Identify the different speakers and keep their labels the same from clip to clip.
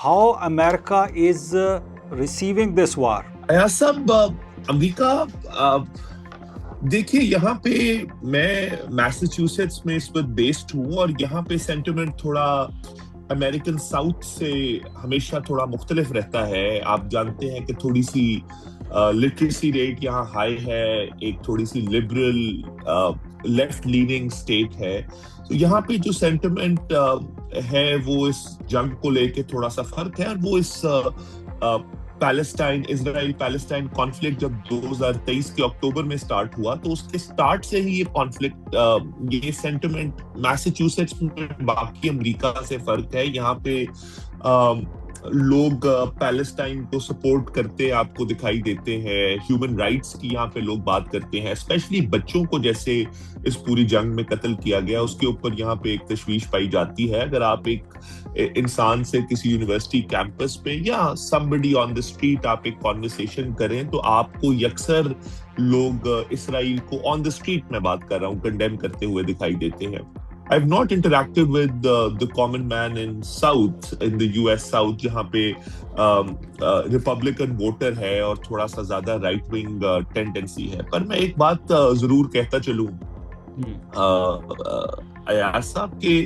Speaker 1: how America is receiving this war?
Speaker 2: आया सब America देखिए, यहाँ पे मैं मैसाचुसेट्स में इस वक्त बेस्ड हूँ और यहाँ पे सेंटिमेंट थोड़ा अमेरिकन साउथ से हमेशा थोड़ा मुख्तलिफ रहता है. आप जानते हैं कि थोड़ी सी लिटरेसी रेट यहाँ हाई है, एक थोड़ी सी लिबरल लेफ्ट लीनिंग स्टेट है. तो यहाँ पे जो सेंटिमेंट है वो इस जंग को लेके थोड़ा सा फर्क है. और वो इस इजराइल पैलेस्टाइन कॉन्फ्लिक्ट जब 2023 के अक्टूबर में स्टार्ट हुआ, तो उसके स्टार्ट से ही ये कॉन्फ्लिक्ट, ये सेंटिमेंट मैसाचुसेट्स में बाकी अमेरिका से फर्क है. यहाँ पे लोग पैलेस्टाइन को सपोर्ट करते आपको दिखाई देते हैं. ह्यूमन राइट्स की यहाँ पे लोग बात करते हैं, स्पेशली बच्चों को जैसे इस पूरी जंग में कत्ल किया गया उसके ऊपर यहाँ पे एक तशवीश पाई जाती है. अगर आप एक इंसान से किसी यूनिवर्सिटी कैंपस पे या somebody ऑन द स्ट्रीट आप एक कॉन्वर्सेशन करें तो आपको यकसर लोग इसराइल को ऑन द स्ट्रीट में बात कर रहा हूँ कंडेम करते हुए दिखाई देते हैं. I've not interacted with the common man in the US South, जहाँ पे रिपब्लिकन वोटर है और थोड़ा सा ज्यादा राइट विंग टेंडेंसी है. पर मैं एक बात जरूर कहता चलूं अयाज साहब के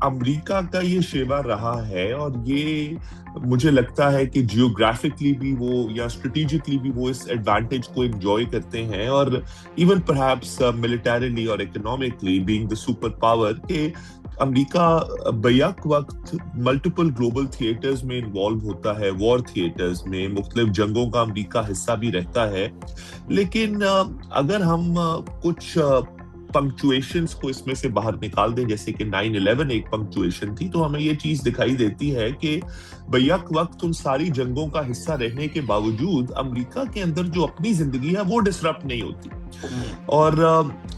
Speaker 2: अमेरिका का ये शेवा रहा है और ये मुझे लगता है कि जियोग्राफिकली भी वो या स्ट्रेटेजिकली भी वो इस एडवांटेज को एंजॉय करते हैं. और इवन परहैप्स मिलिटरीली और economically being the super power के अमेरिका बैक वक्त मल्टीपल ग्लोबल थिएटर्स में इन्वॉल्व होता है, वॉर थिएटर्स में मुख्तलिफ जंगों का अमेरिका हिस्सा भी रहता है. लेकिन अगर हम कुछ पंक्चुएशंस को इसमें से बाहर निकाल दें, जैसे कि 9/11 एक पंक्चुएशन थी, तो हमें ये चीज दिखाई देती है कि बैक वक्त उन सारी जंगों का हिस्सा रहने के बावजूद अमेरिका के अंदर जो अपनी जिंदगी है वो डिसरप्ट नहीं होती. और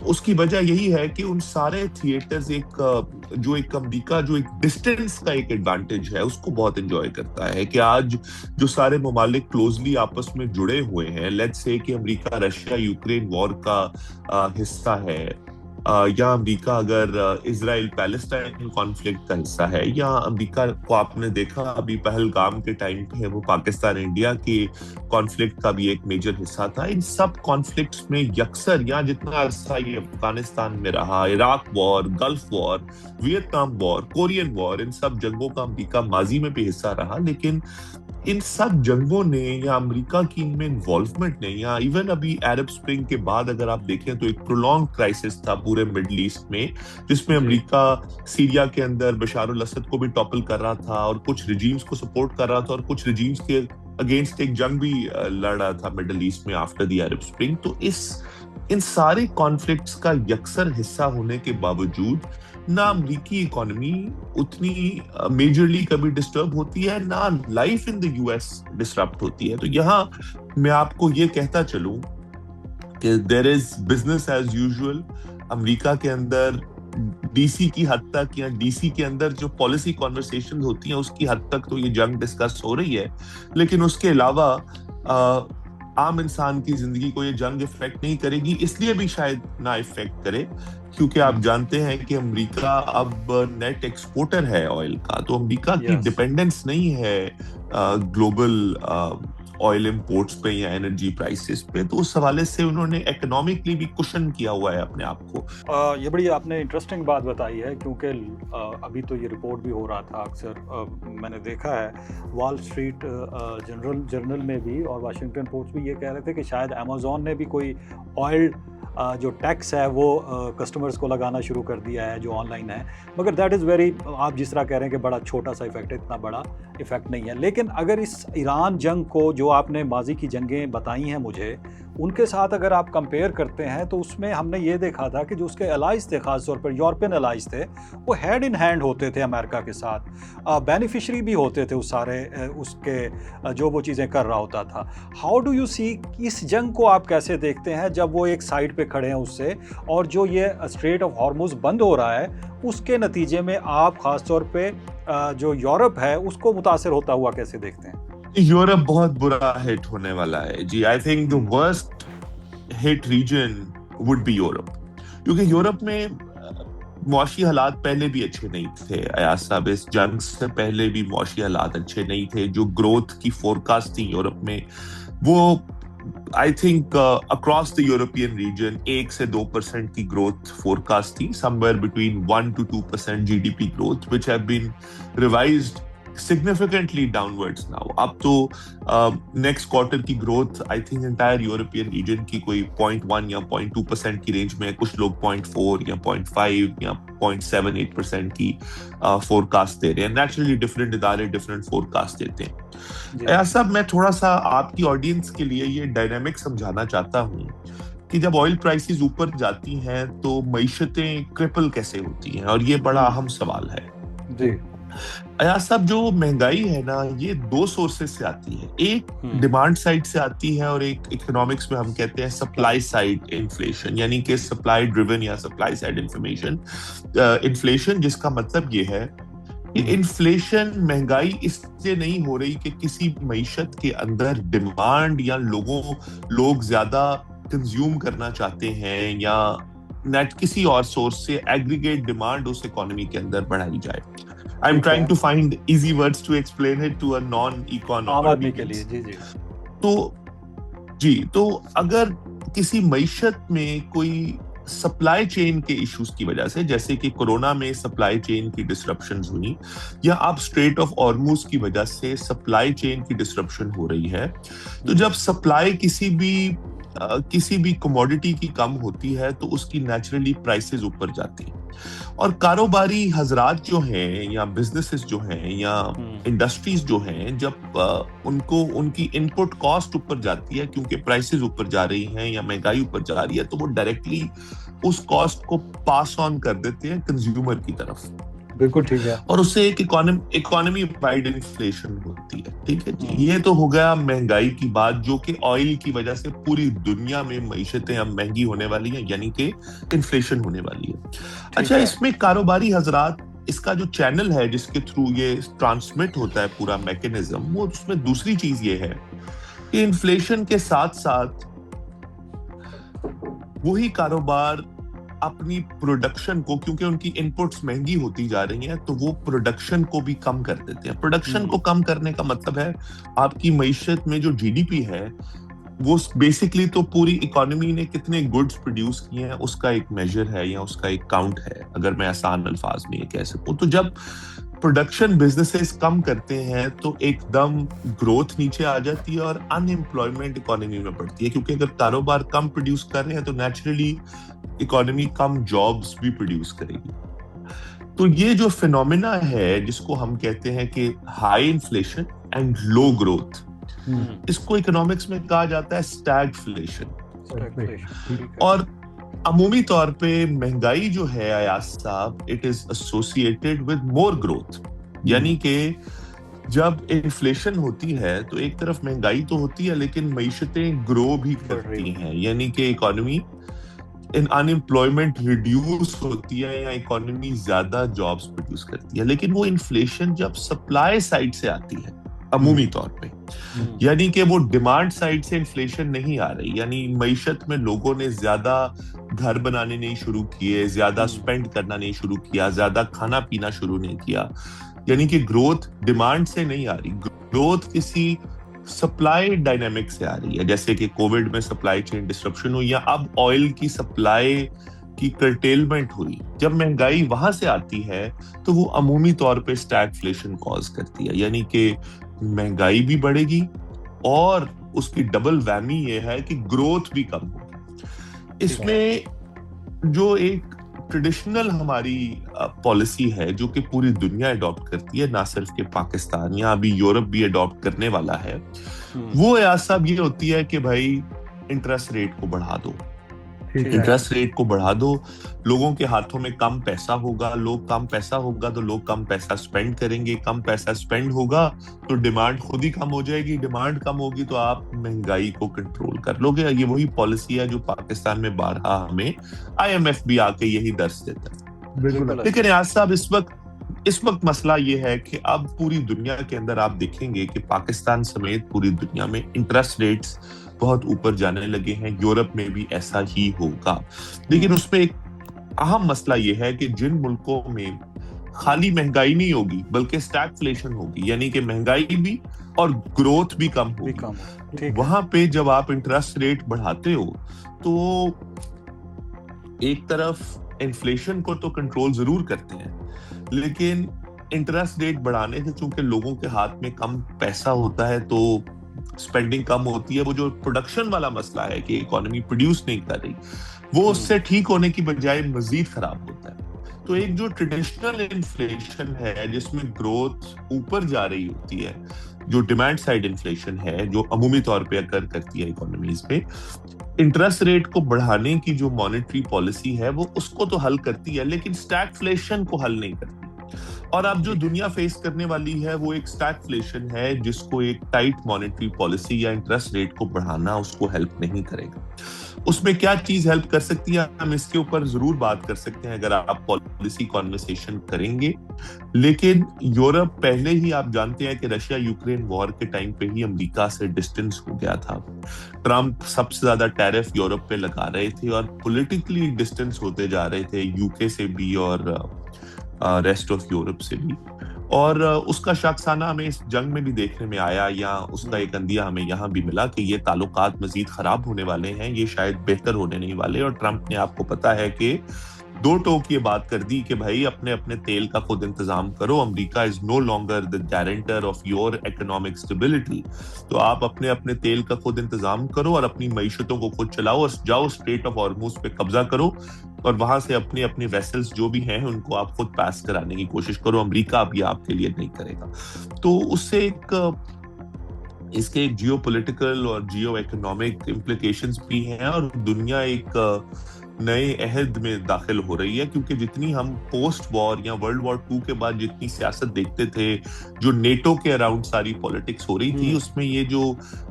Speaker 2: उसकी वजह यही है कि उन सारे थिएटर्स एक अमेरिका जो एक डिस्टेंस का एक एडवांटेज है उसको बहुत एंजॉय करता है. कि आज जो सारे ममालिक क्लोजली आपस में जुड़े हुए हैं, लेट्स से कि अमेरिका रशिया यूक्रेन वॉर का हिस्सा है, या अमेरिका अगर इजराइल पैलेस्टाइन कॉन्फ्लिक्ट का हिस्सा है, या अमेरिका को आपने देखा अभी पहलगाम के टाइम पे वो पाकिस्तान इंडिया के कॉन्फ्लिक्ट का भी एक मेजर हिस्सा था. इन सब कॉन्फ्लिक्ट्स में यकसर या जितना अरसा ये अफगानिस्तान में रहा, Iraq war, gulf war, Vietnam war, Korean war, इन सब जंगों का अमेरिका माजी में भी हिस्सा रहा. लेकिन इन सब जंगों ने या अमेरिका की इनमें इन्वॉल्वमेंट ने, या इवन अभी अरब स्प्रिंग के बाद अगर आप देखें तो एक प्रोलॉन्ग क्राइसिस था पूरे मिडल ईस्ट में, जिसमें अमेरिका सीरिया के अंदर बशार अल असद को भी टॉपल कर रहा था और कुछ रिजीम्स को सपोर्ट कर रहा था और कुछ रिजीम्स के अगेंस्ट एक जंग भी लड़ रहा था मिडल ईस्ट में आफ्टर द अरब स्प्रिंग. तो इन सारे कॉन्फ्लिक्ट्स का यकसर हिस्सा होने के बावजूद ना अमेरिकी इकोनॉमी उतनी मेजरली कभी डिस्टर्ब होती है, ना life in the US disrupt होती है. तो यहाँ मैं आपको ये कहता चलूं कि there is business as usual. America के अंदर डीसी की हद तक या डीसी के अंदर जो पॉलिसी कॉन्वर्सेशन होती हैं उसकी हद तक तो ये जंग डिस्कस हो रही है, लेकिन उसके अलावा आम इंसान की जिंदगी को ये जंग इफेक्ट नहीं करेगी. इसलिए भी शायद ना इफेक्ट करे क्योंकि आप जानते हैं कि अमेरिका अब नेट एक्सपोर्टर है ऑयल का. तो अमेरिका की डिपेंडेंस नहीं है ग्लोबल ऑयल इंपोर्ट्स पे या एनर्जी प्राइसेस पे. तो उस हवाले से उन्होंने इकोनॉमिकली भी कुशन किया हुआ है अपने आप को.
Speaker 1: ये बड़ी आपने इंटरेस्टिंग बात बताई है क्योंकि अभी तो ये रिपोर्ट भी हो रहा था. अक्सर मैंने देखा है वॉल स्ट्रीट जर्नल में भी और वाशिंगटन पोस्ट भी ये कह रहे थे कि शायद अमेज़ॉन ने भी कोई ऑयल जो टैक्स है वो कस्टमर्स को लगाना शुरू कर दिया है जो ऑनलाइन है. मगर दैट इज़ वेरी, आप जिस तरह कह रहे हैं कि बड़ा छोटा सा इफेक्ट है, इतना बड़ा इफेक्ट नहीं है. लेकिन अगर इस ईरान जंग को, जो आपने माजी की जंगें बताई हैं मुझे, उनके साथ अगर आप कंपेयर करते हैं तो उसमें हमने ये देखा था कि जो उसके अलाइज थे, ख़ास तौर पर यूरोपियन अलाइज थे, वो हैंड इन हैंड होते थे अमेरिका के साथ, बेनिफिशरी भी होते थे उस सारे उसके जो वो चीज़ें कर रहा होता था. हाउ डू यू सी, इस जंग को आप कैसे देखते हैं जब वो एक साइड पे खड़े हैं उससे, और जो ये स्ट्रेट ऑफ हॉर्मुज़ बंद हो रहा है उसके नतीजे में आप ख़ास तौर पे जो यूरोप है उसको मुतासर होता हुआ कैसे देखते हैं?
Speaker 2: यूरोप बहुत बुरा हिट होने वाला है जी. I think the worst hit region would be Europe, क्योंकि यूरोप में معاشی حالات پہلے بھی اچھے نہیں تھے ایاز صاحب, اس جنگ سے پہلے بھی معاشی حالات اچھے نہیں تھے. جو گروتھ کی فورکاسٹ تھی یورپ میں, وہ I think across the European region 1-2% کی گروتھ فورکاسٹ تھی, somewhere between 1-2% GDP growth, which have been revised significantly downwards now. اب تو نیکسٹ کوارٹر کی growth I think entire European region کی کوئی 0.1 یا 0.2% کی رینج میں, کچھ لوگ 0.4 یا 0.5 یا 0.78% کی فورکاسٹ دے رہے ہیں. نیچرلی ڈفرینٹ ادارے ڈفرینٹ فورکاسٹ دیتے ہیں. ایاز صاحب, میں تھوڑا سا آپ کی آڈینس کے لیے یہ ڈائنامک سمجھانا چاہتا ہوں کہ جب آئل پرائسز اوپر جاتی ہیں تو معیشتیں کرپل کیسے ہوتی ہیں, اور یہ بڑا اہم سوال ہے.
Speaker 1: جی
Speaker 2: ایاز صاحب, جو مہنگائی ہے نا, یہ 2 سورسز سے آتی ہے. ایک ڈیمانڈ سائڈ سے آتی ہے, اور ایک اکنامکس میں ہم کہتے ہیں سپلائی سائڈ انفلیشن, یعنی کہ سپلائی ڈریون یا سپلائی سائڈ انفلیشن, جس کا مطلب یہ ہے کہ انفلیشن, مہنگائی اس سے نہیں ہو رہی کہ کسی معیشت کے اندر ڈیمانڈ یا لوگ زیادہ کنزیوم کرنا چاہتے ہیں یا نیٹ کسی اور سورس سے ایگریگیٹ ڈیمانڈ اس اکانومی کے اندر بڑھائی جائے. I'm trying to find easy words to explain it to a non-econ
Speaker 1: آدمی کے لیے. جی جی
Speaker 2: تو اگر کسی معیشت میں کوئی سپلائی چین کے ایشوز کی وجہ سے, جیسے کہ کورونا میں سپلائی چین کی ڈسرپشنز ہوئی, یا اب اسٹریٹ آف ہارموز کی وجہ سے سپلائی چین کی ڈسرپشن ہو رہی ہے, تو جب سپلائی کسی بھی کموڈٹی کی کم ہوتی ہے تو اس کی نیچرلی پرائسز اوپر جاتی ہیں. اور کاروباری حضرات جو ہیں یا بزنسز جو ہیں یا انڈسٹریز جو ہیں, جب ان کی ان پٹ کاسٹ اوپر جاتی ہے کیونکہ پرائسز اوپر جا رہی ہیں یا مہنگائی اوپر جا رہی ہے, تو وہ ڈائریکٹلی اس کاسٹ کو پاس آن کر دیتے ہیں کنزیومر کی طرف.
Speaker 1: بالکل ٹھیک ہے.
Speaker 2: اور اس سے ایک اکانومی وائڈ انفلیشن ہوتی ہے. ٹھیک ہے جی, یہ تو ہو گیا مہنگائی کی بات, جو کہ آئل کی وجہ سے پوری دنیا میں معیشتیں اب مہنگی ہونے والی ہیں, یعنی کہ انفلیشن ہونے والی ہے. اچھا, اس میں کاروباری حضرات, اس کا جو چینل ہے جس کے تھرو یہ ٹرانسمٹ ہوتا ہے پورا میکینزم, وہ اس میں دوسری چیز یہ ہے کہ انفلیشن کے ساتھ ساتھ وہی کاروبار اپنی پروڈکشن کو, کیونکہ ان کی ان پٹس مہنگی ہوتی جا رہی ہیں, تو وہ پروڈکشن کو بھی کم کر دیتے ہیں. پروڈکشن کو کم کرنے کا مطلب ہے آپ کی معیشت میں جو جی ڈی پی ہے وہ بیسکلی تو پوری اکانومی نے کتنے گڈس پروڈیوس کیے ہیں اس کا ایک میجر ہے یا اس کا ایک کاؤنٹ ہے, اگر میں آسان الفاظ میں یہ کہہ سکوں. تو جب پروڈکشن بزنسز کم کرتے ہیں تو ایک دم گروتھ نیچے آ جاتی ہے اور ان امپلائمنٹ اکانومی میں بڑھتی ہے, کیونکہ اگر کاروبار کم پروڈیوس کر رہے ہیں تو نیچرلی اکانومی کم جابس بھی پروڈیوس کرے گی. تو یہ جو فینومینا ہے جس کو ہم کہتے ہیں کہ high inflation and low growth, اس کو اکنامکس میں کہا جاتا ہے اسٹیگفلیشن. اور عمومی طور پہ مہنگائی جو ہے ایاز صاحب, it is associated with more growth. یعنی کہ جب انفلیشن ہوتی ہے تو ایک طرف مہنگائی تو ہوتی ہے لیکن معیشتیں گرو بھی کرتی ہیں, یعنی کہ اکانومی انمپلائمنٹ ریڈیوس ہوتی ہے یا اکانومی زیادہ جابس پروڈیوس کرتی ہے. لیکن وہ انفلیشن جب سپلائی سائڈ سے آتی ہے عمومی طور پہ, یعنی کہ وہ ڈیمانڈ سائڈ سے انفلیشن نہیں آ رہی, یعنی معیشت میں لوگوں نے زیادہ گھر بنانے نہیں شروع کیے, زیادہ سپینڈ کرنا نہیں شروع کیا, زیادہ کھانا پینا شروع نہیں کیا, یعنی کہ گروتھ ڈیمانڈ سے نہیں آ رہی, گروتھ کسی سپلائی ڈائنامک سے آ رہی ہے. جیسے کہ کووڈ میں سپلائی چین ڈسرپشن ہوئی, یا اب آئل کی سپلائی کی کرٹیلمنٹ ہوئی. جب مہنگائی وہاں سے آتی ہے تو وہ عمومی طور پہ اسٹیگفلیشن کاز کرتی ہے, یعنی کہ مہنگائی بھی بڑھے گی اور اس کی ڈبل ویمی یہ ہے کہ گروتھ بھی کم ہوگی. اس میں جو ایک ٹریڈیشنل ہماری پالیسی ہے جو کہ پوری دنیا اڈاپٹ کرتی ہے, نہ صرف کہ پاکستان, یا ابھی یورپ بھی اڈاپٹ کرنے والا ہے, وہ ایاز صاحب یہ ہوتی ہے کہ بھائی انٹرسٹ ریٹ کو بڑھا دو, انٹرسٹ ریٹ کو بڑھا دو, لوگوں کے ہاتھوں میں کم پیسہ ہوگا, کم پیسہ ہوگا تو لوگ کم پیسہ سپینڈ کریں گے, کم پیسہ سپینڈ ہوگا تو ڈیمانڈ خود ہی کم ہو جائے گی, ڈیمانڈ کم ہوگی تو آپ مہنگائی کو کنٹرول کر لو گے. یہ وہی پالیسی ہے جو پاکستان میں بارہا ہمیں آئی ایم ایف بھی آ کے یہی درس دیتا ہے. لیکن ایاز صاحب اس وقت مسئلہ یہ ہے کہ اب پوری دنیا کے اندر آپ دیکھیں گے کہ پاکستان سمیت پوری دنیا میں انٹرسٹ ریٹس بہت اوپر جانے لگے ہیں, یورپ میں بھی ایسا ہی ہوگا. لیکن اس میں ایک अहम मसला ये है कि जिन मुल्कों में खाली महंगाई नहीं होगी बल्कि स्टैगफ्लेशन होगी, यानी कि महंगाई भी और ग्रोथ भी कम
Speaker 1: भी
Speaker 2: होगी,
Speaker 1: कम हो, ठीक है।
Speaker 2: वहां पे जब आप इंटरेस्ट रेट बढ़ाते हो तो एक तरफ इन्फ्लेशन को तो कंट्रोल जरूर करते हैं, लेकिन इंटरेस्ट रेट बढ़ाने से चूंकि लोगों के हाथ में कम पैसा होता है तो स्पेंडिंग कम होती है। वो जो प्रोडक्शन वाला मसला है कि इकोनॉमी प्रोड्यूस नहीं कर रही, वो उससे ठीक होने की बजाय मजीद खराब होता है। तो एक जो ट्रेडिशनल इन्फ्लेशन है जिसमें ग्रोथ ऊपर जा रही होती है, जो डिमांड साइड इन्फ्लेशन है जो अमूमी तौर पे अकर करती है इकोनॉमीज में, इंटरेस्ट रेट को बढ़ाने की जो मॉनेटरी पॉलिसी है वो उसको तो हल करती है, लेकिन स्टैगफ्लेशन को हल नहीं करती। और अब जो दुनिया फेस करने वाली है वो एक स्टैगफ्लेशन है, जिसको एक टाइट मॉनेटरी पॉलिसी या इंटरेस्ट रेट को बढ़ाना उसको हेल्प नहीं करेगा। उसमें क्या चीज हेल्प कर सकती है, हम इसके ऊपर जरूर बात कर सकते हैं अगर आप पॉलिसी कॉन्वर्सेशन करेंगे। लेकिन यूरोप पहले ही, आप जानते हैं कि रशिया यूक्रेन वॉर के टाइम पे ही अमेरिका से डिस्टेंस हो गया था। ट्रम्प सबसे ज्यादा टैरिफ यूरोप पे लगा रहे थे और पॉलिटिकली डिस्टेंस होते जा रहे थे यूके से भी और रेस्ट ऑफ यूरोप से भी। और उसका शख्साना हमें इस जंग में भी देखने में आया, या उसका एक अंदिया हमें यहाँ भी मिला कि ये ताल्लुकात मजीद खराब होने वाले हैं, ये शायद बेहतर होने नहीं वाले। और ट्रम्प ने, आपको पता है कि दो टोक ये बात कर दी कि भाई अपने अपने तेल का खुद इंतजाम करो, America is no longer the guarantor of your economic stability. तो आप अपने अपने तेल का खुद इंतजाम करो और अपनी मईशतों को खुद चलाओ और जाओ स्ट्रेट ऑफ हॉर्मुज पे कब्जा करो और वहां से अपने अपने वेसल्स जो भी हैं उनको आप खुद पास कराने की कोशिश करो। अमेरिका अब ये आपके लिए नहीं करेगा। तो उससे इसके एक जियोपॉलिटिकल और जियो इकोनॉमिक इम्प्लीकेशंस भी हैं और दुनिया एक नए अहद में दाखिल हो रही है, क्योंकि जितनी हम पोस्ट वॉर या वर्ल्ड वॉर 2 के बाद जितनी सियासत देखते थे, जो नेटो के अराउंड सारी पॉलिटिक्स हो रही थी, उसमें ये जो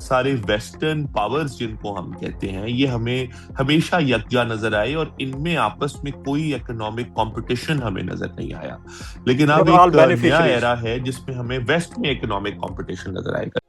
Speaker 2: सारे वेस्टर्न पावर्स जिनको हम कहते हैं ये हमें हमेशा यकजा नजर आए और इनमें आपस में कोई इकोनॉमिक कंपटीशन हमें नजर नहीं आया। लेकिन अब एक नया एरा है जिसमें हमें वेस्ट में इकोनॉमिक कंपटीशन नजर आएगा।